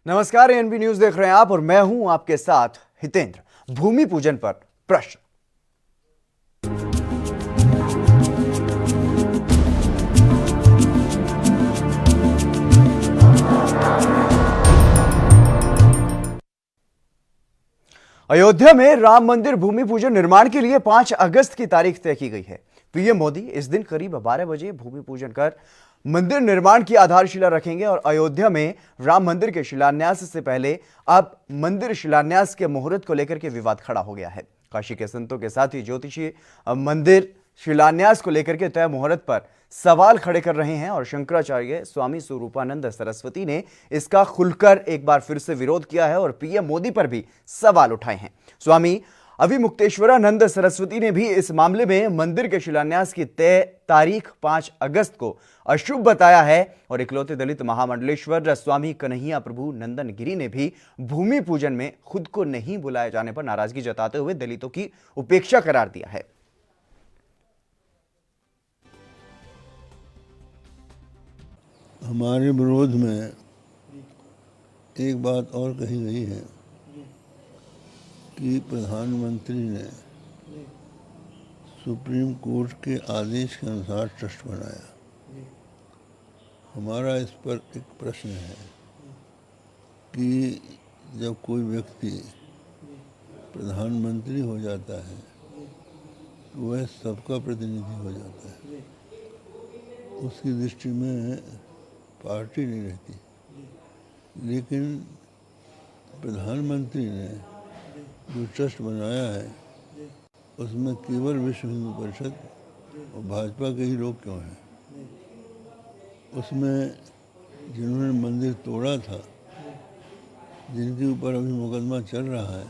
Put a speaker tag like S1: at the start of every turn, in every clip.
S1: नमस्कार, ANB news देख रहे हैं आप और मैं हूं आपके साथ हितेंद्र। भूमि पूजन पर प्रश्न। अयोध्या में राम मंदिर भूमि पूजन निर्माण के लिए 5 अगस्त की तारीख तय की गई है। पीएम मोदी इस दिन करीब 12 बजे भूमि पूजन कर मंदिर निर्माण की आधारशिला रखेंगे और अयोध्या में राम मंदिर के शिलान्यास से पहले अब मंदिर शिलान्यास के मुहूर्त को लेकर के विवाद खड़ा हो गया है। काशी के संतों के साथ ही ज्योतिषी मंदिर शिलान्यास को लेकर के तय मुहूर्त पर सवाल खड़े कर रहे हैं और शंकराचार्य स्वामी स्वरूपानंद सरस्वती ने इसका खुलकर एक बार फिर से विरोध किया है और पीएम मोदी पर भी सवाल उठाए हैं। स्वामी अविमुक्तेश्वरानंद सरस्वती ने भी इस मामले में मंदिर के शिलान्यास की तय तारीख 5 अगस्त को अशुभ बताया है और इकलौते दलित महामंडलेश्वर स्वामी कन्हैया प्रभु नंदन गिरी ने भी भूमि पूजन में खुद को नहीं बुलाए जाने पर नाराजगी जताते हुए दलितों की उपेक्षा करार दिया है।
S2: हमारे विरोध में एक बात और कही गई है कि प्रधानमंत्री ने सुप्रीम कोर्ट के आदेश के अनुसार ट्रस्ट बनाया। हमारा इस पर एक प्रश्न है कि जब कोई व्यक्ति प्रधानमंत्री हो जाता है तो वह सबका प्रतिनिधि हो जाता है, उसकी दृष्टि में पार्टी नहीं रहती। लेकिन प्रधानमंत्री ने जो ट्रस्ट बनाया है उसमें केवल विश्व हिंदू परिषद और भाजपा के ही लोग क्यों हैं? उसमें जिन्होंने मंदिर तोड़ा था, जिनके ऊपर अभी मुकदमा चल रहा है,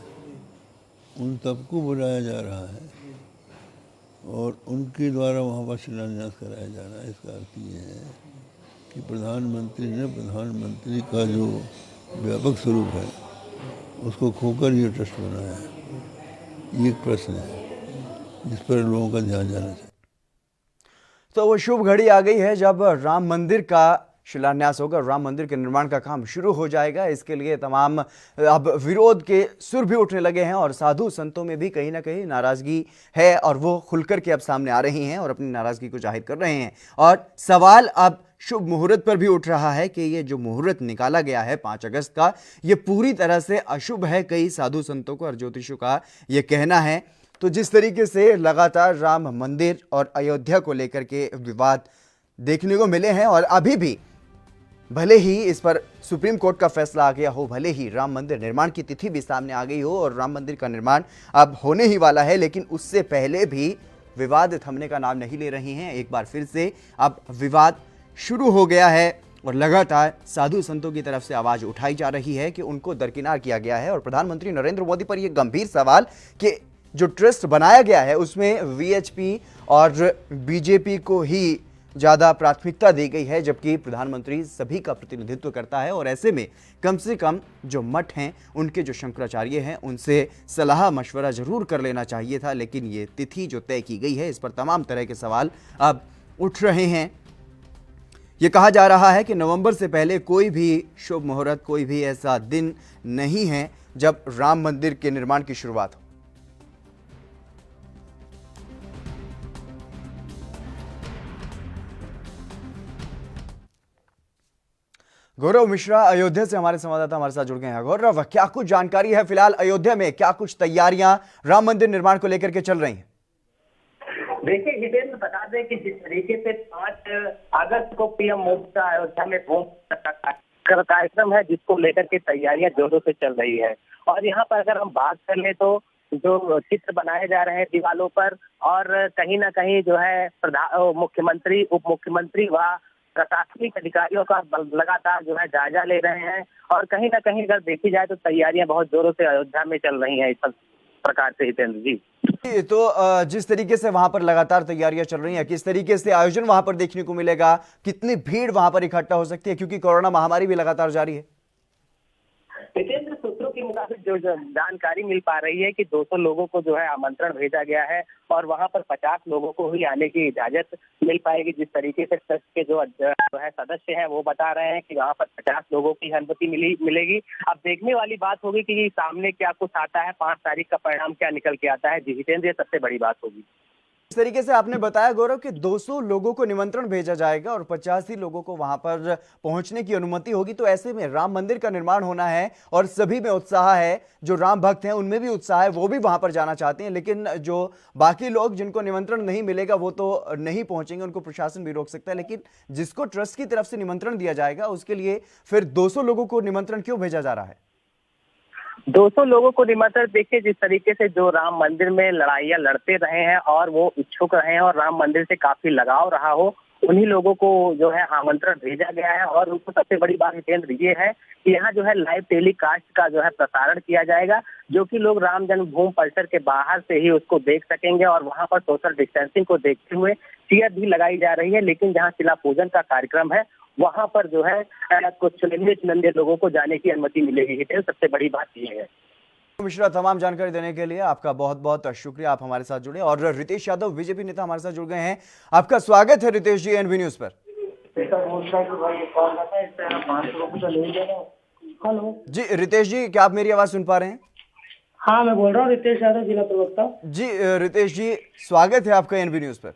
S2: उन सबको बुलाया जा रहा है और उनके द्वारा वहाँ पर शिलान्यास कराया जा रहा है। इसका अर्थ ये है कि प्रधानमंत्री ने प्रधानमंत्री का जो व्यापक स्वरूप है उसको खोकर ये ट्रस्ट बनाया है। ये एक प्रश्न है जिस पर लोगों का ध्यान जाना चाहिए।
S1: तो वो शुभ घड़ी आ गई है जब राम मंदिर का शिलान्यास होगा, राम मंदिर के निर्माण का काम शुरू हो जाएगा। इसके लिए तमाम अब विरोध के सुर भी उठने लगे हैं और साधु संतों में भी कहीं ना कहीं नाराजगी है और वो खुलकर के अब सामने आ रही हैं और अपनी नाराजगी को जाहिर कर रहे हैं। और सवाल अब शुभ मुहूर्त पर भी उठ रहा है कि ये जो मुहूर्त निकाला गया है 5 अगस्त का, ये पूरी तरह से अशुभ है। कई साधु संतों को और ज्योतिषियों का ये कहना है। तो जिस तरीके से लगातार राम मंदिर और अयोध्या को लेकर के विवाद देखने को मिले हैं और अभी भी भले ही इस पर सुप्रीम कोर्ट का फैसला आ गया हो, भले ही राम मंदिर निर्माण की तिथि भी सामने आ गई हो और राम मंदिर का निर्माण अब होने ही वाला है, लेकिन उससे पहले भी विवाद थमने का नाम नहीं ले रहे हैं। एक बार फिर से अब विवाद शुरू हो गया है और लगातार साधु संतों की तरफ से आवाज उठाई जा रही है कि उनको दरकिनार किया गया है और प्रधानमंत्री नरेंद्र मोदी पर यह गंभीर सवाल कि जो ट्रस्ट बनाया गया है उसमें वीएचपी और बीजेपी को ही ज्यादा प्राथमिकता दी गई है, जबकि प्रधानमंत्री सभी का प्रतिनिधित्व करता है और ऐसे में कम से कम जो मठ हैं, उनके जो शंकराचार्य हैं, उनसे सलाह मशवरा जरूर कर लेना चाहिए था। लेकिन ये तिथि जो तय की गई है इस पर तमाम तरह के सवाल अब उठ रहे हैं। ये कहा जा रहा है कि नवंबर से पहले कोई भी शुभ मुहूर्त, कोई भी ऐसा दिन नहीं है जब राम मंदिर के निर्माण की शुरुआत हो। गौरव मिश्रा अयोध्या से हमारे संवाददाता हमारे साथ जुड़ गए हैं। गौरव, क्या कुछ जानकारी है फिलहाल अयोध्या में, क्या कुछ तैयारियां राम मंदिर निर्माण को लेकर के चल रही हैं?
S3: देखिए हितेंद्र, बता दें कि जिस तरीके से 5 अगस्त को पीएम मोदी का अयोध्या में कार्यक्रम है, जिसको लेकर के तैयारियां जोरों से चल रही है। और यहाँ पर अगर हम बात कर ले तो जो चित्र बनाए जा रहे हैं दीवालों पर और कहीं ना कहीं जो है मुख्यमंत्री, उप मुख्यमंत्री व प्रशासनिक अधिकारियों का लगातार जो है जायजा ले रहे हैं। और कहीं ना कहीं अगर देखी जाए तो तैयारियां बहुत जोरों से अयोध्या में चल रही हैं इस प्रकार से। हितेंद्र जी,
S1: तो जिस तरीके से वहां पर लगातार तैयारियां चल रही हैं, किस तरीके से आयोजन वहां पर देखने को मिलेगा, कितनी भीड़ वहां पर इकट्ठा हो सकती है, क्योंकि कोरोना महामारी भी लगातार जारी है?
S3: हितेंद्र, सूत्रों के मुताबिक मुताबिक जो जानकारी मिल पा रही है कि 200 लोगों को जो है आमंत्रण भेजा गया है और वहां पर 50 लोगों को ही आने की इजाजत मिल पाएगी। जिस तरीके से ट्रस्ट के जो है सदस्य हैं वो बता रहे हैं कि वहां पर 50 लोगों की अनुमति मिलेगी। अब देखने वाली बात होगी कि सामने क्या कुछ आता है, 5 तारीख का परिणाम क्या निकल के आता है। जी हितेंद्र, ये सबसे बड़ी बात होगी।
S1: इस तरीके से आपने बताया गौरव कि 200 लोगों को निमंत्रण भेजा जाएगा और 50 ही लोगों को वहां पर पहुंचने की अनुमति होगी। तो ऐसे में राम मंदिर का निर्माण होना है और सभी में उत्साह है, जो राम भक्त हैं उनमें भी उत्साह है, वो भी वहां पर जाना चाहते हैं। लेकिन जो बाकी लोग जिनको निमंत्रण नहीं मिलेगा वो तो नहीं पहुंचेंगे, उनको प्रशासन भी रोक सकता है। लेकिन जिसको ट्रस्ट की तरफ से निमंत्रण दिया जाएगा उसके लिए फिर 200 लोगों को निमंत्रण क्यों भेजा जा रहा है?
S3: 200 लोगों को निमंत्रण, देखिए जिस तरीके से जो राम मंदिर में लड़ाइयां लड़ते रहे हैं और वो इच्छुक रहे हैं और राम मंदिर से काफी लगाव रहा हो, उन्हीं लोगों को जो है आमंत्रण भेजा गया है। और उनको सबसे बड़ी बात हितेंद्र ये है कि यहाँ जो है लाइव टेलीकास्ट का जो है प्रसारण किया जाएगा, जो कि लोग राम जन्मभूमि परिसर के बाहर से ही उसको देख सकेंगे। और वहां पर सोशल डिस्टेंसिंग को देखते हुए चेयर भी लगाई जा रही है। लेकिन जहाँ शिला पूजन का कार्यक्रम है वहां पर जो है कुछ चुनिंदे लोगों को जाने की अनुमति मिलेगी। हितेंद्र, सबसे बड़ी बात ये है।
S1: मिश्रा, तमाम जानकारी देने के लिए आपका बहुत बहुत शुक्रिया, आप हमारे साथ जुड़े। और रितेश यादव बीजेपी नेता हमारे साथ जुड़ गए हैं, आपका स्वागत है रितेश जी एनवी न्यूज पर।
S4: हेलो
S1: जी रितेश जी, क्या आप मेरी आवाज सुन पा रहे हैं?
S4: हाँ, मैं बोल रहा हूँ रितेश यादव, जिला प्रवक्ता।
S1: जी रितेश जी, स्वागत है आपका एनवी न्यूज पर।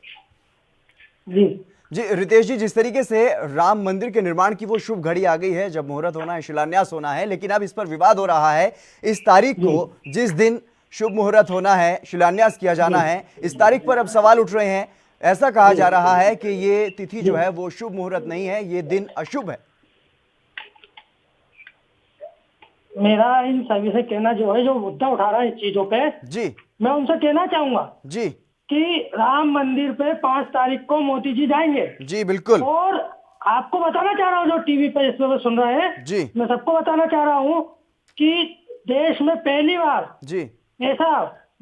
S1: जी रितेश जी, जिस तरीके से राम मंदिर के निर्माण की वो शुभ घड़ी आ गई है जब मुहूर्त होना है, शिलान्यास होना है, लेकिन अब इस पर विवाद हो रहा है। इस तारीख को, जिस दिन शुभ मुहूर्त होना है, शिलान्यास किया जाना है, इस तारीख पर अब सवाल उठ रहे हैं। ऐसा कहा जा रहा है कि ये तिथि जो है वो शुभ मुहूर्त नहीं है, ये दिन अशुभ है।
S4: मेरा इन सभी से कहना जो है, जो मुद्दा उठा रहा है इस चीजों पे,
S1: जी
S4: मैं उनसे कहना चाहूंगा
S1: जी
S4: कि राम मंदिर पे 5 तारीख को मोदी जी जाएंगे।
S1: जी बिल्कुल।
S4: और आपको बताना चाह रहा हूँ, जो टीवी पे इस पे सुन रहे हैं,
S1: जी
S4: मैं सबको बताना चाह रहा हूँ कि देश में पहली बार
S1: जी
S4: ऐसा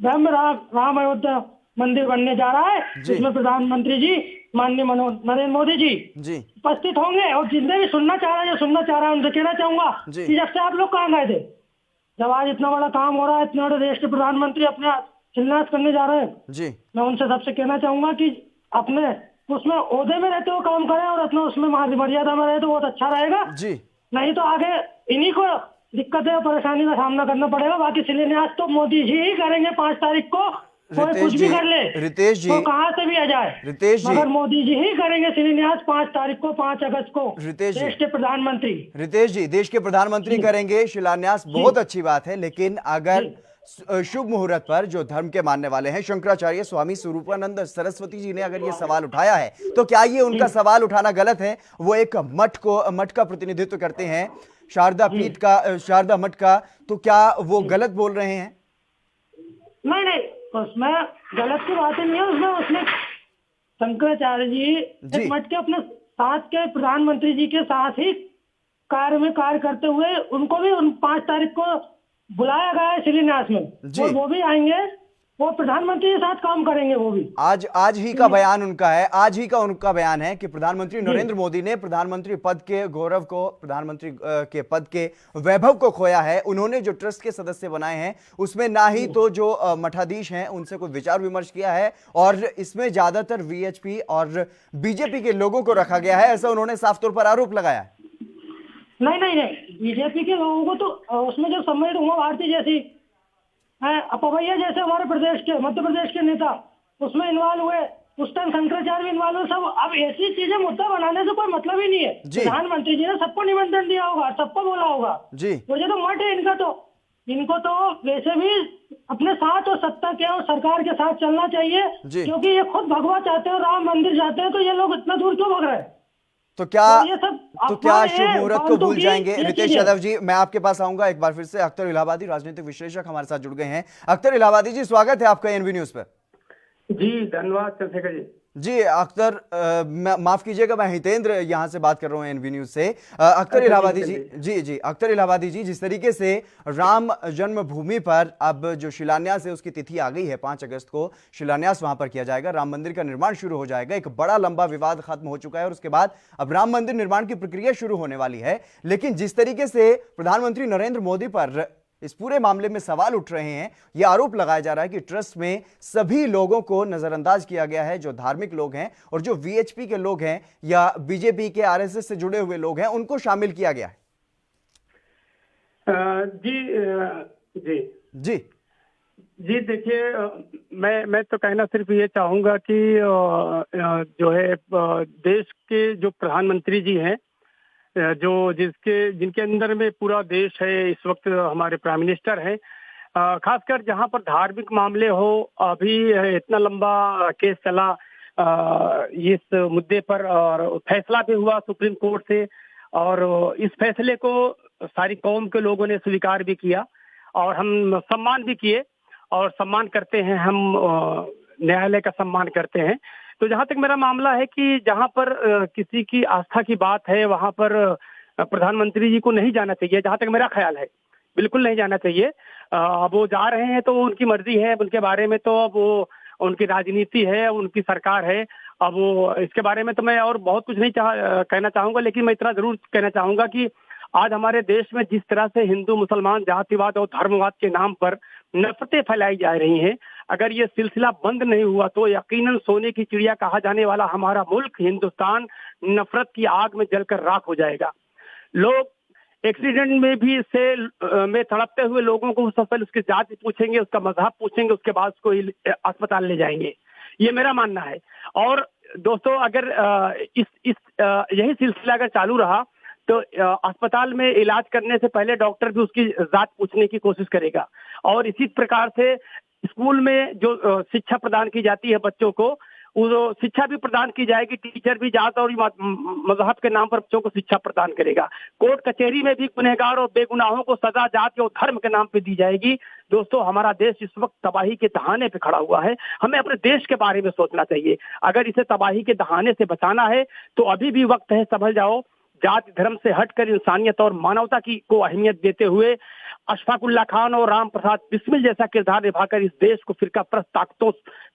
S4: राम अयोध्या मंदिर बनने जा रहा है, जिसमें प्रधानमंत्री जी माननीय नरेंद्र मोदी जी उपस्थित होंगे। और जितने भी सुनना चाह रहे हैं, सुनना चाह रहा है, उनसे कहना चाहूंगा कि जब से आप लोग कहाँ गए थे, जब आज इतना बड़ा काम हो रहा है, इतने बड़े देश के प्रधानमंत्री अपने शिलान्यास करने जा रहे हैं
S1: जी,
S4: मैं उनसे सबसे कहना चाहूंगा कि अपने उसमें ओहदे में रहते हुए काम करें और अपने उसमें मर्यादा में रहे तो बहुत अच्छा रहेगा
S1: जी।
S4: नहीं तो आगे इन्हीं को दिक्कतें और परेशानी का सामना करना पड़ेगा। बाकी शिलान्यास तो मोदी जी ही करेंगे 5 तारीख को, कोई कुछ भी कर ले,
S1: रितेश जी,
S4: तो कहाँ से भी आ जाए,
S1: रितेश जी,
S4: मगर मोदी जी ही करेंगे शिलान्यास 5 तारीख को, 5 अगस्त को।
S1: रितेश जी,
S4: देश के प्रधानमंत्री,
S1: रितेश जी, देश के प्रधानमंत्री करेंगे शिलान्यास, बहुत अच्छी बात है। लेकिन अगर शुभ मुहूर्त पर जो धर्म के मानने वाले हैं, शंकराचार्य स्वामी स्वरूपानंद सरस्वती जी ने अगर ये सवाल उठाया है, तो क्या ये उनका सवाल उठाना गलत है? वो एक मठ का प्रतिनिधित्व करते हैं, शारदा पीठ का, शारदा मठ का, तो क्या वो गलत बोल रहे हैं?
S4: नहीं, उसमें गलत की बात नहीं है। उसमें शंकराचार्य जी एक मठ के अपने साथ के प्रधानमंत्री जी के साथ ही कार्य करते हुए उनको भी 5 तारीख को बुलाया गया है शिलान्यास में, और वो भी आएंगे, वो प्रधानमंत्री के साथ काम करेंगे। वो भी आज ही का बयान उनका है, आज ही का उनका बयान है कि प्रधानमंत्री नरेंद्र मोदी ने प्रधानमंत्री पद के गौरव को, प्रधानमंत्री के पद के वैभव को खोया है। उन्होंने जो ट्रस्ट के सदस्य बनाए हैं उसमें ना ही तो जो मठाधीश हैं उनसे कोई विचार विमर्श किया है, और इसमें ज्यादातर वीएचपी और बीजेपी के लोगों को रखा गया है, ऐसा उन्होंने साफ तौर पर आरोप लगाया है। नहीं, बीजेपी के लोगों को तो उसमें जो सम्मिलित उमा भारती जैसी अपवैया जैसे हमारे प्रदेश के, मध्य प्रदेश के नेता उसमें इन्वॉल्व हुए, उस टाइम शंकराचार्य भी इन्वॉल्व हुए। सब अब ऐसी चीजें मुद्दा बनाने से कोई मतलब ही नहीं है। प्रधानमंत्री जी ने सबको निमंत्रण दिया होगा, सबको बोला होगा जी, मुझे तो मठ है इनको तो वैसे भी अपने साथ और सत्ता के और सरकार के साथ चलना चाहिए, क्योंकि ये खुद भगवा चाहते हैं, राम मंदिर चाहते हैं, तो ये लोग इतना दूर क्यों भाग रहे हैं?
S1: तो क्या शुभ मुहूर्त को भूल जाएंगे? रितेश यादव जी, मैं आपके पास आऊंगा एक बार फिर से। अख्तर इलाहाबादी, राजनीतिक विश्लेषक हमारे साथ जुड़ गए हैं। अख्तर इलाहाबादी जी, स्वागत है आपका एनवी न्यूज पर।
S4: जी धन्यवाद चंद्रशेखर जी।
S1: जी अख्तर, माफ कीजिएगा, मैं हितेंद्र यहां से बात कर रहा हूं एनवी न्यूज से। अख्तर इलाहाबादी जी, जी अख्तर इलाहाबादी जी, जिस तरीके से राम जन्मभूमि पर अब जो शिलान्यास है उसकी तिथि आ गई है, 5 अगस्त को शिलान्यास वहां पर किया जाएगा, राम मंदिर का निर्माण शुरू हो जाएगा। एक बड़ा लंबा विवाद खत्म हो चुका है और उसके बाद अब राम मंदिर निर्माण की प्रक्रिया शुरू होने वाली है। लेकिन जिस तरीके से प्रधानमंत्री नरेंद्र मोदी पर इस पूरे मामले में सवाल उठ रहे हैं। यह आरोप लगाया जा रहा है कि ट्रस्ट में सभी लोगों को नजरअंदाज किया गया है, जो धार्मिक लोग हैं और जो वीएचपी के लोग हैं या बीजेपी के आरएसएस से जुड़े हुए लोग हैं, उनको शामिल किया गया है।
S5: जी
S1: जी
S5: जी देखिए, मैं तो कहना सिर्फ ये चाहूंगा कि जो है देश के जो प्रधानमंत्री जी हैं, जो जिनके अंदर में पूरा देश है, इस वक्त हमारे प्राइम मिनिस्टर हैं, खासकर जहां पर धार्मिक मामले हो, अभी इतना लंबा केस चला इस मुद्दे पर और फैसला भी हुआ सुप्रीम कोर्ट से, और इस फैसले को सारी कौम के लोगों ने स्वीकार भी किया और हम सम्मान भी किए और सम्मान करते हैं, हम न्यायालय का सम्मान करते हैं। तो जहां तक मेरा मामला है कि जहां पर किसी की आस्था की बात है, वहां पर प्रधानमंत्री जी को नहीं जाना चाहिए, जहां तक मेरा ख्याल है, बिल्कुल नहीं जाना चाहिए। अब वो जा रहे हैं तो उनकी मर्जी है, उनके बारे में तो अब वो उनकी राजनीति है, उनकी सरकार है। अब वो इसके बारे में तो मैं और बहुत कुछ नहीं कहना चाहूंगा, लेकिन मैं इतना जरूर कहना चाहूंगा कि आज हमारे देश में जिस तरह से हिंदू मुसलमान जातिवाद और धर्मवाद के नाम पर नफरतें फैलाई जा रही हैं, अगर ये सिलसिला बंद नहीं हुआ तो यकीनन सोने की चिड़िया कहा जाने वाला हमारा मुल्क हिंदुस्तान नफरत की आग में जलकर राख हो जाएगा। लोग एक्सीडेंट में भी में तड़पते हुए लोगों को सबसे पहले उसकी जाति पूछेंगे, उसका मजहब पूछेंगे, उसके बाद उसको अस्पताल ले जाएंगे। ये मेरा मानना है। और दोस्तों, अगर यही सिलसिला अगर चालू रहा तो अस्पताल में इलाज करने से पहले डॉक्टर भी उसकी जात पूछने की कोशिश करेगा। और इसी प्रकार से स्कूल में जो शिक्षा प्रदान की जाती है बच्चों को, वो शिक्षा भी प्रदान की जाएगी, टीचर भी जात और मजहब के नाम पर बच्चों को शिक्षा प्रदान करेगा। कोर्ट कचहरी में भी गुनहगार और बेगुनाहों को सजा जात और धर्म के नाम पे दी जाएगी। दोस्तों, हमारा देश इस वक्त तबाही के दहाने पे खड़ा हुआ है। हमें अपने देश के बारे में सोचना चाहिए। अगर इसे तबाही के दहाने से बचाना है तो अभी भी वक्त है, संभल जाओ। जाति धर्म से हटकर इंसानियत और मानवता को अहमियत देते हुए अशफाकुल्ला खान और राम प्रसाद बिस्मिल जैसा किरदार निभाकर इस देश को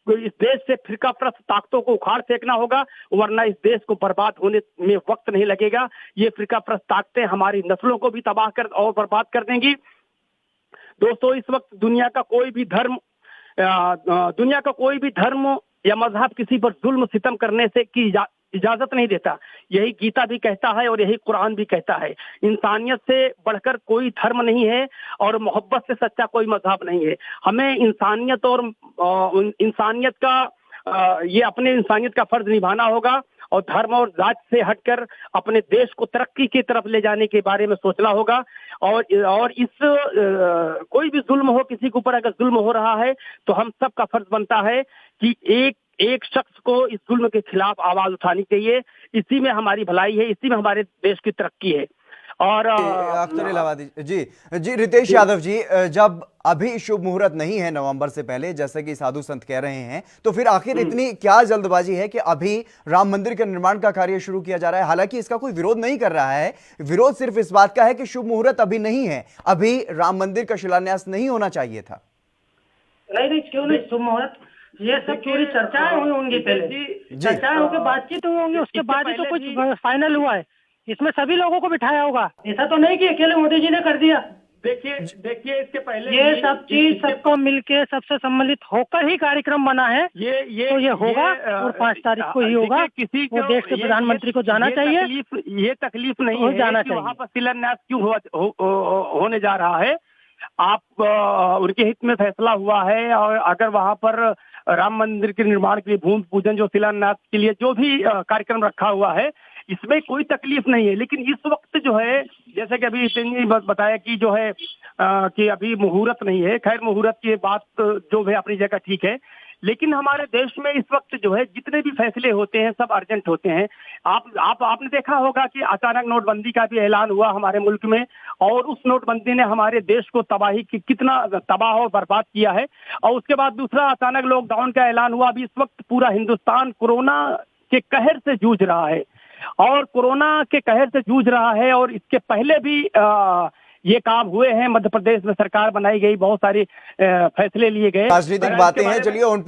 S5: इस देश से फिरकाप्रस्त ताकतों को उखाड़ फेंकना होगा, वरना इस देश को बर्बाद होने में वक्त नहीं लगेगा। ये फिरकाप्रस्त ताकतें हमारी नस्लों को भी तबाह कर और बर्बाद कर देंगी। दोस्तों, इस वक्त दुनिया का कोई भी धर्म या मजहब किसी पर जुल्म सितम करने से की इजाजत नहीं देता। यही गीता भी कहता है और यही कुरान भी कहता है। इंसानियत से बढ़कर कोई धर्म नहीं है और मोहब्बत से सच्चा कोई मजहब नहीं है। हमें इंसानियत और इंसानियत का फर्ज निभाना होगा और धर्म और जात से हटकर अपने देश को तरक्की की तरफ ले जाने के बारे में सोचना होगा। और कोई भी जुल्म हो, किसी के ऊपर अगर जुल्म हो रहा है तो हम सबका फर्ज बनता है कि एक शख्स को इस जुल्म के खिलाफ आवाज उठानी चाहिए। इसी में हमारी भलाई है, इसी में हमारे देश की तरक्की है। और
S1: अख्तर इलाहाबादी जी रितेश यादव जी, जब अभी शुभ मुहूर्त नहीं है नवंबर से पहले, जैसे कि साधु संत कह रहे हैं, तो फिर आखिर इतनी क्या जल्दबाजी है कि अभी राम मंदिर के निर्माण का कार्य शुरू किया जा रहा है? हालांकि इसका कोई विरोध नहीं कर रहा है, विरोध सिर्फ इस बात का है कि शुभ मुहूर्त अभी नहीं है, अभी राम मंदिर का शिलान्यास नहीं होना चाहिए था।
S4: नहीं, क्यों नहीं शुभ मुहूर्त? ये सब पूरी चर्चाएं हुई होंगी, पहले चर्चाएं होकर बातचीत हुई होंगी, उसके बाद ही तो कुछ फाइनल हुआ है। इसमें सभी लोगों को बिठाया होगा, ऐसा तो नहीं कि अकेले मोदी जी ने कर दिया।
S5: देखिए इसके पहले
S4: ये सब चीज सबको मिलके सबसे सम्मिलित होकर ही कार्यक्रम बना है। ये होगा और 5 तारीख को ही होगा। किसी को देश के प्रधानमंत्री को जाना चाहिए।
S5: ये तकलीफ नहीं है जाना चाहिए। वहाँ पर शिलान्यास क्यों होने जा रहा है? आप उनके हित में फैसला हुआ है और अगर वहाँ पर राम मंदिर के निर्माण के लिए भूमि पूजन, जो शिलान्यास के लिए जो भी कार्यक्रम रखा हुआ है, इसमें कोई तकलीफ नहीं है। लेकिन इस वक्त जो है, जैसे कि अभी बताया कि जो है कि अभी मुहूर्त नहीं है। खैर, मुहूर्त की बात जो है अपनी जगह ठीक है, लेकिन हमारे देश में इस वक्त जो है जितने भी फैसले होते हैं सब अर्जेंट होते हैं। आपने देखा होगा कि अचानक नोटबंदी का भी ऐलान हुआ हमारे मुल्क में, और उस नोटबंदी ने हमारे देश को कितना तबाह और बर्बाद किया है। और उसके बाद दूसरा अचानक लॉकडाउन का ऐलान हुआ। अभी इस वक्त पूरा हिंदुस्तान कोरोना के कहर से जूझ रहा है और कोरोना के कहर से जूझ रहा है। और इसके पहले भी ये काम हुए हैं। मध्य प्रदेश में सरकार बनाई गई, बहुत सारे फैसले लिए गए।
S1: राजनीतिक बातें हैं, चलिए उन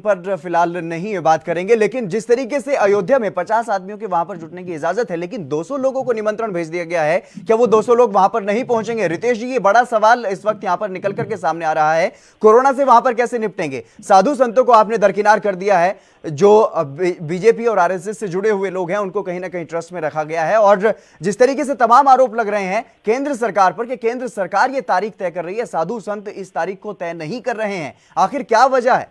S1: पर फिलहाल नहीं बात करेंगे। लेकिन जिस तरीके से अयोध्या में 50 आदमियों के वहां पर जुटने की इजाजत है, लेकिन 200 लोगों को निमंत्रण भेज दिया गया है, क्या वो 200 लोग वहां पर नहीं पहुंचेंगे? रितेश जी, ये बड़ा सवाल इस वक्त यहां पर निकल करके सामने आ रहा है। कोरोना से वहां पर कैसे निपटेंगे? साधु संतों को आपने दरकिनार कर दिया है, जो बीजेपी और आरएसएस से जुड़े हुए लोग हैं उनको कहीं ना कहीं ट्रस्ट में रखा गया है, और जिस तरीके से तमाम आरोप लग रहे हैं केंद्र सरकार पर कि केंद्र सरकार ये तारीख तय कर रही है, साधु संत इस तारीख को तय नहीं कर रहे हैं, आखिर क्या वजह है?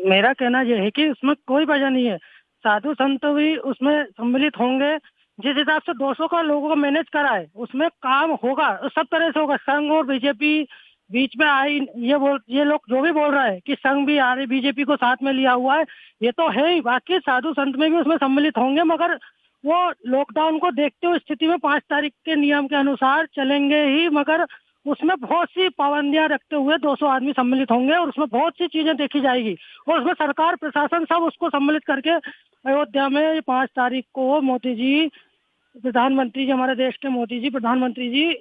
S4: मेरा कहना यह है कि उसमें कोई वजह नहीं है। साधु संत भी उसमें सम्मिलित होंगे। जिस हिसाब से 200 का लोगों को मैनेज करा है उसमें काम होगा, सब तरह से होगा। संघ और बीजेपी बीच में आई, ये लोग जो भी बोल रहे हैं कि संघ भी आ रही, बीजेपी को साथ में लिया हुआ है, ये तो है ही। बाकी साधु संत में भी उसमें सम्मिलित होंगे, मगर वो लॉकडाउन को देखते हुए स्थिति में 5 तारीख के नियम के अनुसार चलेंगे ही, मगर उसमें बहुत सी पाबंदियां रखते हुए 200 आदमी सम्मिलित होंगे और उसमें बहुत सी चीजें देखी जाएगी और उसमें सरकार प्रशासन सब उसको सम्मिलित करके अयोध्या में 5 तारीख को मोदी जी, प्रधानमंत्री जी, हमारे देश के मोदी जी, प्रधानमंत्री जी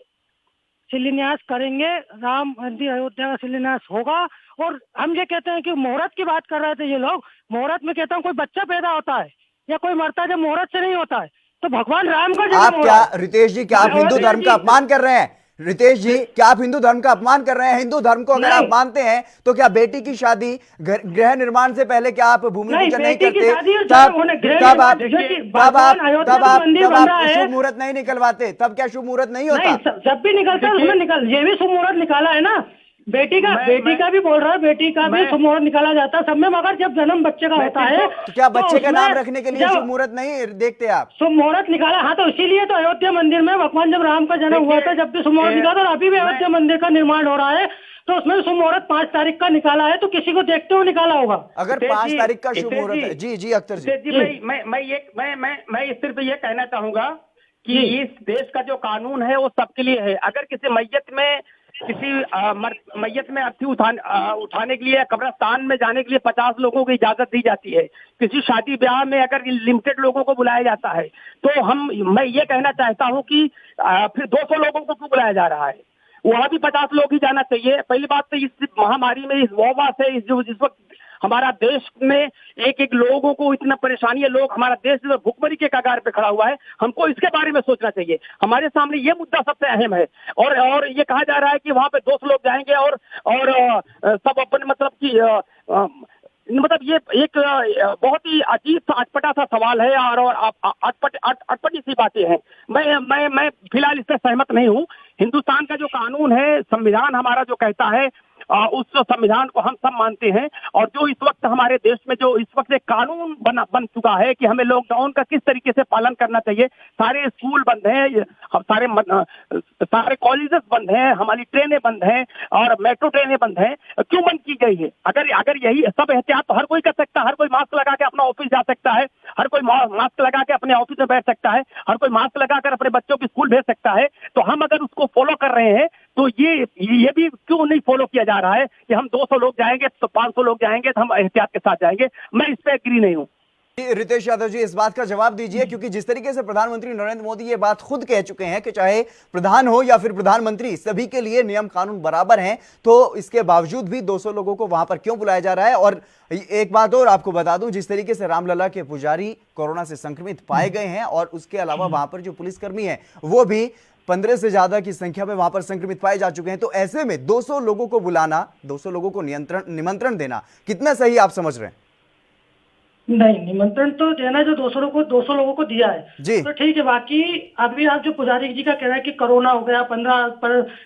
S4: शिलान्यास करेंगे। राम मंदिर अयोध्या का शिलान्यास होगा। और हम ये कहते हैं कि मुहूर्त की बात कर रहे थे ये लोग, मुहूर्त में कहता हूँ कोई बच्चा पैदा होता है या कोई मरता है जब मुहूर्त से नहीं होता है, तो भगवान राम का जन्म
S1: आप क्या, रितेश जी, क्या आप हिंदू धर्म का अपमान कर रहे हैं? रितेश जी, क्या आप हिंदू धर्म का अपमान कर रहे हैं? हिंदू धर्म को अगर आप मानते हैं तो क्या बेटी की शादी गृह निर्माण से पहले क्या आप भूमि पूजन नहीं करते? तब आप शुभ मुहूर्त नहीं निकलवाते? तब क्या शुभ मुहूर्त नहीं होता?
S4: जब भी निकलता है उसमें ये भी शुभ मुहूर्त निकाला है ना। बेटी का भी बोल रहा है, बेटी का भी शुभ मुहूर्त निकाला जाता है सब में, मगर जब जन्म बच्चे का होता है
S1: तो क्या बच्चे का नाम रखने के लिए शुभ मुहूर्त नहीं देखते आप?
S4: शुभ मुहूर्त निकाला, हाँ, तो इसीलिए तो अयोध्या मंदिर में भगवान जब राम का जन्म हुआ था, जब भी शुभ मुहूर्त निकाला, और अभी भी अयोध्या मंदिर का निर्माण हो रहा है, तो उसमें शुभ मुहूर्त 5 तारीख का निकाला है, तो किसी को देखते हुए निकाला होगा।
S1: अगर 5 तारीख का शुभ मुहूर्त है। जी अख्तर जी,
S5: मैं सिर्फ ये कहना चाहूंगा कि इस देश का जो कानून है वो सबके लिए है। अगर किसी मैयत में अर्थी उठाने के लिए, कब्रिस्तान में जाने के लिए 50 लोगों की इजाजत दी जाती है, किसी शादी ब्याह में अगर लिमिटेड लोगों को बुलाया जाता है, तो मैं ये कहना चाहता हूँ कि फिर 200 लोगों को क्यों बुलाया जा रहा है? वहां भी 50 लोग ही जाना चाहिए। पहली बात तो इस महामारी में, इस वबा से, जिस वक्त हमारा देश में एक लोगों को इतना परेशानी है, लोग, हमारा देश जो भुखमरी के कगार पे खड़ा हुआ है, हमको इसके बारे में सोचना चाहिए। हमारे सामने ये मुद्दा सबसे अहम है। और ये कहा जा रहा है कि वहां पे 200 लोग जाएंगे और सब अपने मतलब की मतलब ये एक बहुत ही अजीब सा अटपटा सा सवाल है और अटपटी सी बातें हैं। मैं फिलहाल इससे सहमत नहीं हूँ। हिंदुस्तान का जो कानून है, संविधान हमारा जो कहता है, उस संविधान को हम सब मानते हैं। और जो इस वक्त हमारे देश में जो इस वक्त एक कानून बन चुका है कि हमें लॉकडाउन का किस तरीके से पालन करना चाहिए, सारे स्कूल बंद हैं, सारे कॉलेजेस बंद हैं, हमारी ट्रेनें बंद हैं और मेट्रो ट्रेनें बंद हैं। क्यों बंद की गई है? अगर यही सब एहतियात तो हर कोई कर सकता है। हर कोई मास्क लगा के अपना ऑफिस जा सकता है, हर कोई मास्क लगा के अपने ऑफिस में बैठ सकता है, हर कोई मास्क लगाकर अपने बच्चों को स्कूल भेज सकता है। तो हम अगर उसको फॉलो कर रहे हैं तो ये भी क्यों नहीं फॉलो किया जा रहा है कि हम 200 लोग जाएंगे तो 500 लोग जाएंगे तो हम एहतियात के साथ जाएंगे? मैं इस पे एग्री नहीं हूँ।
S1: रितेश यादव जी, इस बात का जवाब दीजिए, क्योंकि जिस तरीके से प्रधानमंत्री नरेंद्र मोदी ये बात खुद कह चुके हैं कि चाहे प्रधान हो या फिर प्रधानमंत्री, सभी के लिए नियम कानून बराबर हैं, तो इसके बावजूद भी 200 लोगों को वहां पर क्यों बुलाया जा रहा है? और एक बात और आपको बता दूं, जिस तरीके से रामलला के पुजारी कोरोना से संक्रमित पाए गए हैं और उसके अलावा वहां पर जो पुलिसकर्मी है वो भी 15 से ज्यादा की संख्या में वहां पर संक्रमित पाए जा चुके हैं, तो ऐसे में 200 लोगों को बुलाना, 200 लोगों को निमंत्रण देना कितना सही आप समझ रहे हैं?
S4: नहीं, निमंत्रण तो देना जो 200 लोगों को दिया है
S1: जी,
S4: तो ठीक है। बाकी अभी आप जो पुजारी जी का कह रहे हैं कि कोरोना हो गया, 15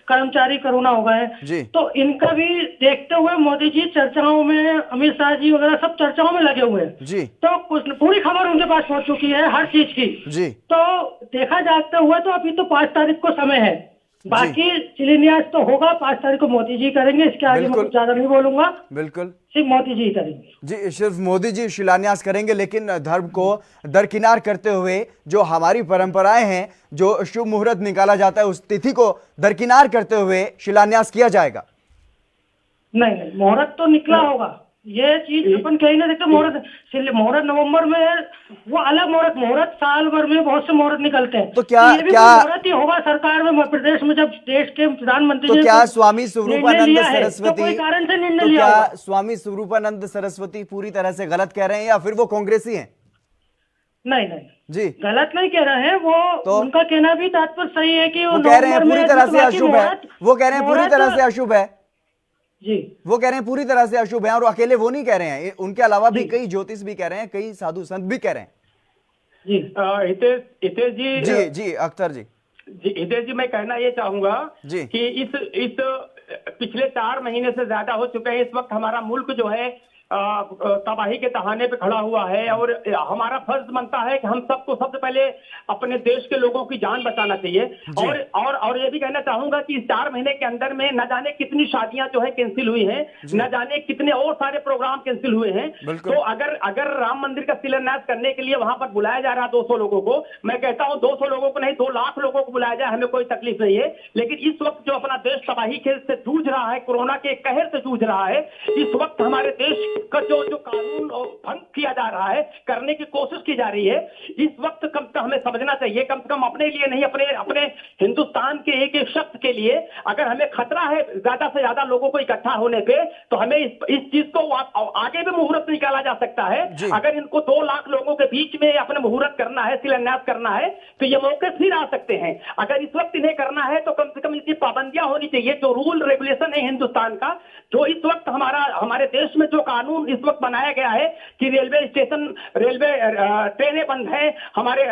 S4: कर्मचारी कोरोना हो गए, तो इनका भी देखते हुए मोदी जी चर्चाओं में, अमित शाह जी वगैरह सब चर्चाओं में लगे हुए हैं
S1: जी,
S4: तो कुछ पूरी खबर उनके पास पहुंच चुकी है हर चीज की
S1: जी।
S4: तो देखा जाते हुए तो अभी तो 5 तारीख को समय है। बाकी शिलान्यास तो होगा 5 तारीख को मोदी जी करेंगे, इसके आगे मैं कुछ ज्यादा नहीं बोलूंगा।
S1: बिल्कुल,
S4: सिर्फ मोदी जी करेंगे
S1: जी, सिर्फ मोदी जी शिलान्यास करेंगे, लेकिन धर्म को दरकिनार करते हुए जो हमारी परंपराएं हैं, जो शुभ मुहूर्त निकाला जाता है, उस तिथि को दरकिनार करते हुए शिलान्यास किया जाएगा।
S4: नहीं, मुहूर्त तो निकला होगा, ये चीज अपन कहीं ना देखते, मुहूर्त नवंबर में है, वो अलग मुहूर्त साल भर में बहुत से मुहूर्त निकलते हैं।
S1: तो क्या
S4: ये भी मुहूर्त ही होगा सरकार में, प्रदेश में, जब देश के प्रधानमंत्री
S1: तो
S4: ने
S1: क्या
S4: कोई
S1: स्वामी
S4: निर्णय
S1: स्वरूपानंद
S4: लिया है, तो
S1: सरस्वती
S4: कोई कारण से निर्णय
S1: तो
S4: लिया
S1: क्या
S4: होगा।
S1: स्वामी स्वरूपानंद सरस्वती पूरी तरह से गलत कह रहे हैं या फिर वो कांग्रेसी हैं?
S4: नहीं नहीं,
S1: जी,
S4: गलत नहीं कह रहे हैं वो,
S1: तो
S4: उनका कहना भी तात्पर्य सही है कि
S1: वो कह रहे हैं
S4: नवंबर
S1: पूरी
S4: में
S1: तरह से
S4: बाकी
S1: अशुभ है, वो कह रहे हैं पूरी तरह से अशुभ है,
S4: जी,
S1: वो कह रहे हैं पूरी तरह से अशुभ है। और अकेले वो नहीं कह रहे हैं, उनके अलावा भी कई ज्योतिष भी कह रहे हैं, कई साधु संत भी कह रहे हैं।
S4: जी
S5: हितेश जी,
S1: जी अख्तर जी,
S5: हितेश जी, मैं कहना ये चाहूंगा
S1: जी
S5: कि इस पिछले 4 महीने से ज्यादा हो चुके हैं, इस वक्त हमारा मुल्क जो है तबाही के तहाने पे खड़ा हुआ है, और हमारा फर्ज बनता है कि हम सबको सबसे पहले अपने देश के लोगों की जान बचाना चाहिए। और ये भी कहना चाहूंगा कि इस 4 महीने के अंदर में न जाने कितनी शादियां जो है कैंसिल हुई हैं, न जाने कितने और सारे प्रोग्राम कैंसिल हुए हैं। तो अगर राम मंदिर का शिलान्यास करने के लिए वहां पर बुलाया जा रहा है 200 लोगों को, मैं कहता हूं 200 लोगों को नहीं, 2 लाख लोगों को बुलाया जाए, हमें कोई तकलीफ नहीं है। लेकिन इस वक्त जो अपना देश तबाही से जूझ रहा है, कोरोना के कहर से जूझ रहा है, इस वक्त हमारे देश का जो कानून भंग किया जा रहा है, करने की कोशिश की जा रही है, इस वक्त कम से कम हमें समझना चाहिए, कम से कम अपने लिए नहीं, अपने हिंदुस्तान के एक एक शख्स के लिए, अगर हमें खतरा है ज्यादा से ज्यादा लोगों को इकट्ठा होने पे, तो हमें इस चीज को आगे भी मुहूर्त निकाला जा सकता है। अगर इनको 2 लाख लोगों के बीच में अपने मुहूर्त करना है, शिलान्यास करना है, तो ये मौके फिर आ सकते हैं। अगर इस वक्त इन्हें करना है तो कम से कम इसकी पाबंदियां होनी चाहिए, जो रूल रेगुलेशन है हिंदुस्तान का, जो इस वक्त हमारे देश में जो कानून इस वक्त बनाया गया है कि रेलवे स्टेशन, रेलवे ट्रेनें बंद हैं, हमारे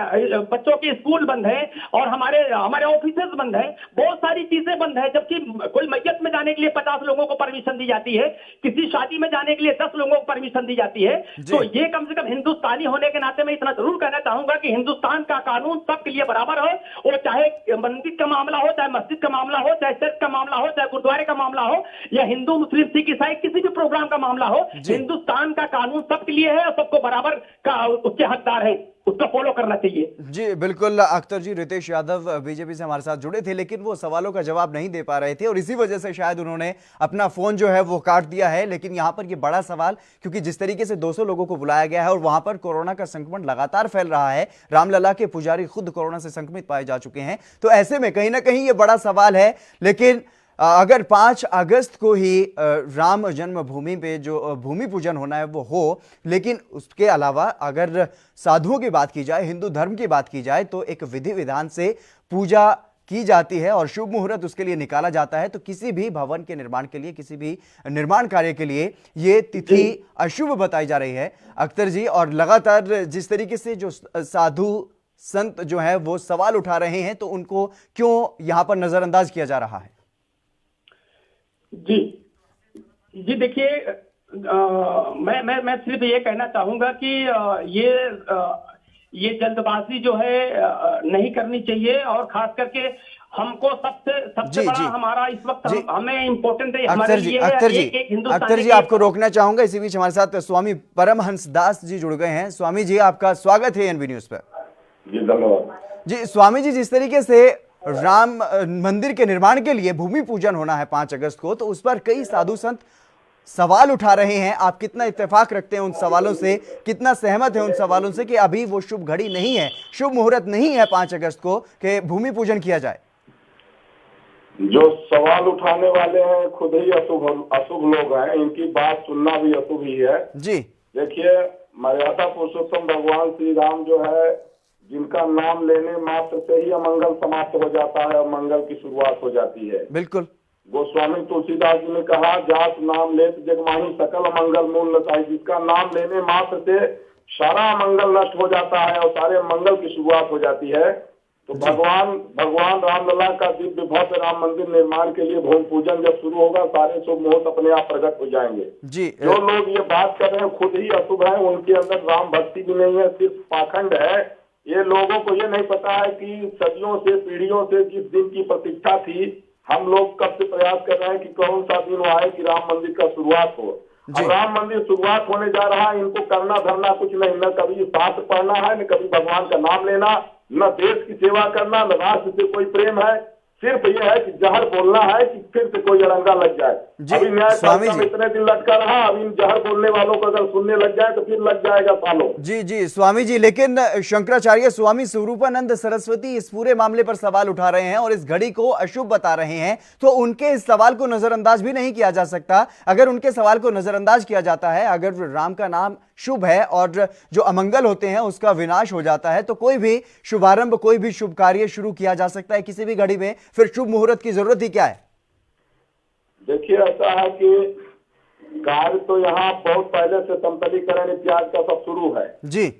S5: बच्चों के स्कूल बंद हैं, और हमारे ऑफिसेज बंद हैं, बहुत सारी चीजें बंद है। जबकि कोई मैयत में जाने के लिए 50 लोगों को परमिशन दी जाती है, किसी शादी में जाने के लिए 10 लोगों को परमिशन दी जाती है। तो ये कम से कम हिंदुस्तानी होने के नाते मैं इतना जरूर कहना चाहूंगा कि हिंदुस्तान का कानून सबके लिए बराबर है, और चाहे मंदिर का मामला हो, चाहे मस्जिद का मामला हो, चाहे चर्च का मामला हो, चाहे गुरुद्वारे का मामला हो, या हिंदू मुस्लिम सिख ईसाई किसी भी प्रोग्राम का मामला हो, हिंदुस्तान का कानून सबके लिए है और सबको बराबर का उसके हकदार है, उसको फॉलो करना चाहिए।
S1: जी बिल्कुल अख्तर जी, रितेश यादव बीजेपी से हमारे साथ जुड़े थे, लेकिन वो सवालों का जवाब नहीं दे पा रहे थे और इसी वजह से शायद उन्होंने अपना फोन जो है वो काट दिया है। लेकिन यहाँ पर ये बड़ा सवाल, क्योंकि जिस तरीके से 200 लोगों को बुलाया गया है और वहां पर कोरोना का संक्रमण लगातार फैल रहा है, रामलला के पुजारी खुद कोरोना से संक्रमित पाए जा चुके हैं, तो ऐसे में कहीं ना कहीं ये बड़ा सवाल है। लेकिन अगर 5 अगस्त को ही राम जन्मभूमि पे जो भूमि पूजन होना है वो हो, लेकिन उसके अलावा अगर साधुओं की बात की जाए, हिंदू धर्म की बात की जाए, तो एक विधि विधान से पूजा की जाती है और शुभ मुहूर्त उसके लिए निकाला जाता है। तो किसी भी भवन के निर्माण के लिए, किसी भी निर्माण कार्य के लिए ये तिथि अशुभ बताई जा रही है अख्तर जी। और लगातार जिस तरीके से जो साधु संत जो है वो सवाल उठा रहे हैं, तो उनको क्यों यहां पर नजरअंदाज किया जा रहा है?
S5: जी देखिए, मैं सिर्फ ये कहना चाहूंगा कि ये जल्दबाजी जो है नहीं करनी चाहिए, और खास करके हमको सबसे बड़ा हमारा इस वक्त हमें इम्पोर्टेंट है हमारे लिए
S1: अख्तर जी आपको रोकना चाहूंगा। इसी बीच हमारे साथ स्वामी परमहंस दास जी जुड़ गए हैं। स्वामी जी आपका स्वागत है एनबी न्यूज पर।
S6: जी धन्यवाद।
S1: जी स्वामी जी, जिस तरीके से राम मंदिर के निर्माण के लिए भूमि पूजन होना है 5 अगस्त को, तो उस पर कई साधु संत सवाल उठा रहे हैं। आप कितना इत्तेफाक रखते हैं उन सवालों से, कितना सहमत है उन सवालों से कि अभी वो शुभ घड़ी नहीं है, शुभ मुहूर्त नहीं है 5 अगस्त को कि भूमि पूजन किया जाए?
S6: जो सवाल उठाने वाले हैं खुद ही अशुभ लोग हैं, इनकी बात सुनना भी अशुभ ही है।
S1: जी
S6: देखिए, मर्यादा पुरुषोत्तम भगवान श्री राम जो है, जिनका नाम लेने मात्र से ही अमंगल समाप्त हो जाता है और मंगल की शुरुआत हो जाती है।
S1: बिल्कुल।
S6: गोस्वामी तुलसीदास जी ने कहा, जात नाम लेत जगमाही सकल अमंगल मूल लताई। जिसका नाम लेने मात्र से सारा अमंगल नष्ट हो जाता है और सारे मंगल की शुरुआत हो जाती है। तो भगवान रामलला का दिव्य भव्य राम मंदिर निर्माण के लिए भूमि पूजन जब शुरू होगा, सारे शुभ मुहूर्त अपने आप प्रकट हो जाएंगे।
S1: जी
S6: जो लोग ये बात कर रहे हैं खुद ही अशुभ है, उनके अंदर राम भक्ति भी नहीं है, सिर्फ पाखंड है। ये लोगों को ये नहीं पता है कि सदियों से, पीढ़ियों से जिस दिन की प्रतीक्षा थी, हम लोग कब से प्रयास कर रहे हैं कि कौन सा दिन वो आए कि राम मंदिर का शुरुआत हो। अब राम मंदिर शुरुआत होने जा रहा है, इनको करना धरना कुछ नहीं, न कभी शास्त्र पढ़ना है, न कभी भगवान का नाम लेना, न देश की सेवा करना, न राष्ट्र से कोई प्रेम है। सिर्फ ये है कि जहर बोलना है कि फिर से कोई अड़ंगा लग जाए।
S1: जी,
S6: अभी
S1: स्वामी
S6: न्यायपालिका
S1: जी।
S6: में इतने दिन लटका रहा, अभी इन जहर बोलने वालों को अगर सुनने लग जाए तो फिर लग जाएगा सालों।
S1: जी जी स्वामी जी, लेकिन शंकराचार्य स्वामी स्वरूपानंद सरस्वती इस पूरे मामले पर सवाल उठा रहे हैं और इस घड़ी को अशुभ बता रहे हैं, तो उनके इस सवाल को नजरअंदाज भी नहीं किया जा सकता। अगर उनके सवाल को नजरअंदाज किया जाता है, अगर राम का नाम शुभ है और जो अमंगल होते हैं उसका विनाश हो जाता है, तो कोई भी शुभारंभ, कोई भी शुभ कार्य शुरू किया जा सकता है किसी भी घड़ी में। फिर शुभ मुहूर्त की जरूरत ही क्या है?
S6: देखिए, ऐसा है कि कार्य तो यहाँ बहुत पहले से समतलीकरण इत्यादि का सब शुरू है
S1: जी।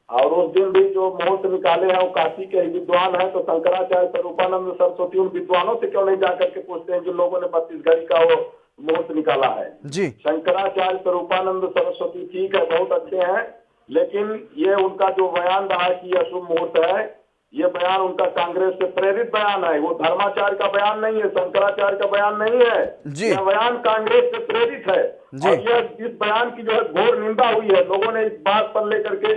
S6: और उस दिन भी जो मुहूर्त निकाले हैं वो काशी के ही विद्वान हैं, तो शंकराचार्य स्वरूपानंद सरस्वती उन विद्वानों से क्यों नहीं जाकर के पूछते हैं जिन लोगों ने 32 घड़ी का वो मुहूर्त निकाला है।
S1: जी।
S6: शंकराचार्य स्वरूपानंद सरस्वती ठीक है, बहुत अच्छे हैं, लेकिन ये उनका जो बयान रहा है कि यह शुभ मुहूर्त है, ये बयान उनका कांग्रेस से प्रेरित बयान है। वो धर्माचार्य का बयान नहीं है, शंकराचार्य का बयान नहीं है
S1: जी।
S6: यह बयान कांग्रेस से प्रेरित है।
S1: जी।
S6: और यह इस बयान की जो है घोर निंदा हुई है। लोगों ने इस बात पर लेकर के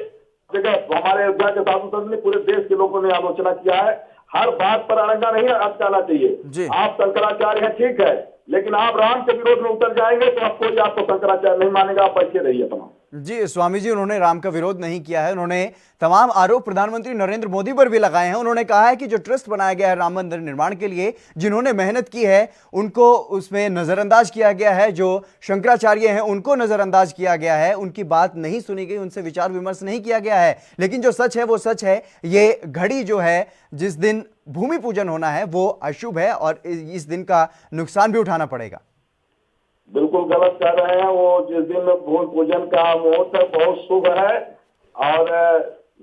S6: जगह हमारे अयोध्या के साधु संत ने, पूरे देश के लोगों ने आलोचना किया है। हर बात पर अड़ंगा नहीं अटकाना
S1: जी।
S6: चाहिए। आप शंकराचार्य हैं ठीक है, लेकिन आप राम के विरोध में उतर जाएंगे तो आपको आपको शंकराचार्य नहीं मानेगा, आप बैठे रहिए अपना।
S1: जी स्वामी जी, उन्होंने राम का विरोध नहीं किया है। उन्होंने तमाम आरोप प्रधानमंत्री नरेंद्र मोदी पर भी लगाए हैं। उन्होंने कहा है कि जो ट्रस्ट बनाया गया है राम मंदिर निर्माण के लिए, जिन्होंने मेहनत की है उनको उसमें नजरअंदाज किया गया है, जो शंकराचार्य हैं उनको नजरअंदाज किया गया है, उनकी बात नहीं सुनी गई, उनसे विचार विमर्श नहीं किया गया है। लेकिन जो सच है वो सच है। ये घड़ी जो है जिस दिन भूमि पूजन होना है वो अशुभ है और इस दिन का नुकसान भी उठाना पड़ेगा।
S6: बिल्कुल गलत कह रहे हैं। वो जिस दिन भूमि पूजन का मुहूर्त है बहुत शुभ है और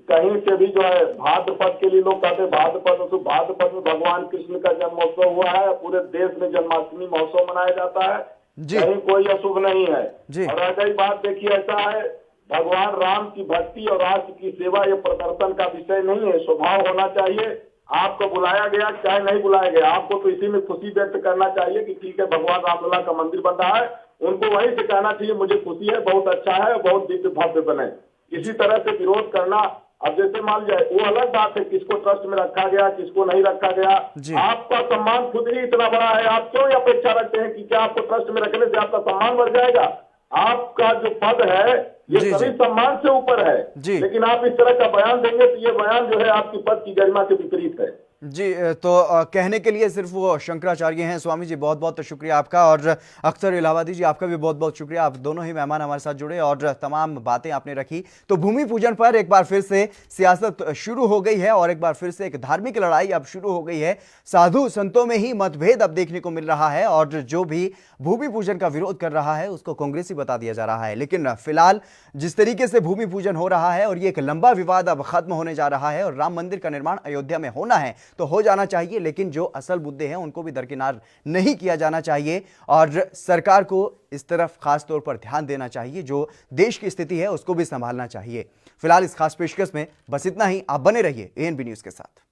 S6: कहीं से भी जो है भाद्रपद के लिए लोग कहते हैं भाद्रपद, तो भाद्रपद में भगवान कृष्ण का जन्मोत्सव हुआ है। पूरे देश में जन्माष्टमी महोत्सव मनाया जाता है, कहीं कोई अशुभ नहीं है। और रह गई बात, देखिए ऐसा है, भगवान राम की भक्ति और राष्ट्र की सेवा ये प्रदर्शन का विषय नहीं है, स्वभाव होना चाहिए। आपको बुलाया गया चाहे नहीं बुलाया गया, आपको तो इसी में खुशी व्यक्त करना चाहिए कि ठीक है भगवान रामलला का मंदिर बन रहा है, उनको वहीं से कहना चाहिए मुझे खुशी है, बहुत अच्छा है, बहुत दिव्य भव्य बने। इसी तरह से विरोध करना, अब जैसे मान जाए वो अलग बात है किसको ट्रस्ट में रखा गया किसको नहीं रखा गया। आपका सम्मान खुद ही इतना बड़ा है, आप क्यों अपेक्षा रखते हैं कि क्या आपको ट्रस्ट में रखने से आपका सम्मान बढ़ जाएगा? आपका जो पद है ये सभी सम्मान से ऊपर है, लेकिन आप इस तरह का बयान देंगे तो ये बयान जो है आपकी पद की गरिमा के विपरीत है।
S1: जी, तो कहने के लिए सिर्फ वो शंकराचार्य हैं। स्वामी जी बहुत बहुत शुक्रिया आपका, और अख्तर इलाहाबादी जी आपका भी बहुत बहुत शुक्रिया। आप दोनों ही मेहमान हमारे साथ जुड़े और तमाम बातें आपने रखी। तो भूमि पूजन पर एक बार फिर से सियासत शुरू हो गई है और एक बार फिर से एक धार्मिक लड़ाई अब शुरू हो गई है। साधु संतों में ही मतभेद अब देखने को मिल रहा है और जो भी भूमि पूजन का विरोध कर रहा है उसको कांग्रेसी बता दिया जा रहा है। लेकिन फिलहाल जिस तरीके से भूमि पूजन हो रहा है और ये एक लंबा विवाद अब खत्म होने जा रहा है और राम मंदिर का निर्माण अयोध्या में होना है तो हो जाना चाहिए, लेकिन जो असल मुद्दे हैं उनको भी दरकिनार नहीं किया जाना चाहिए और सरकार को इस तरफ खास तौर पर ध्यान देना चाहिए। जो देश की स्थिति है उसको भी संभालना चाहिए। फिलहाल इस खास पेशकश में बस इतना ही। आप बने रहिए एएनबी न्यूज के साथ।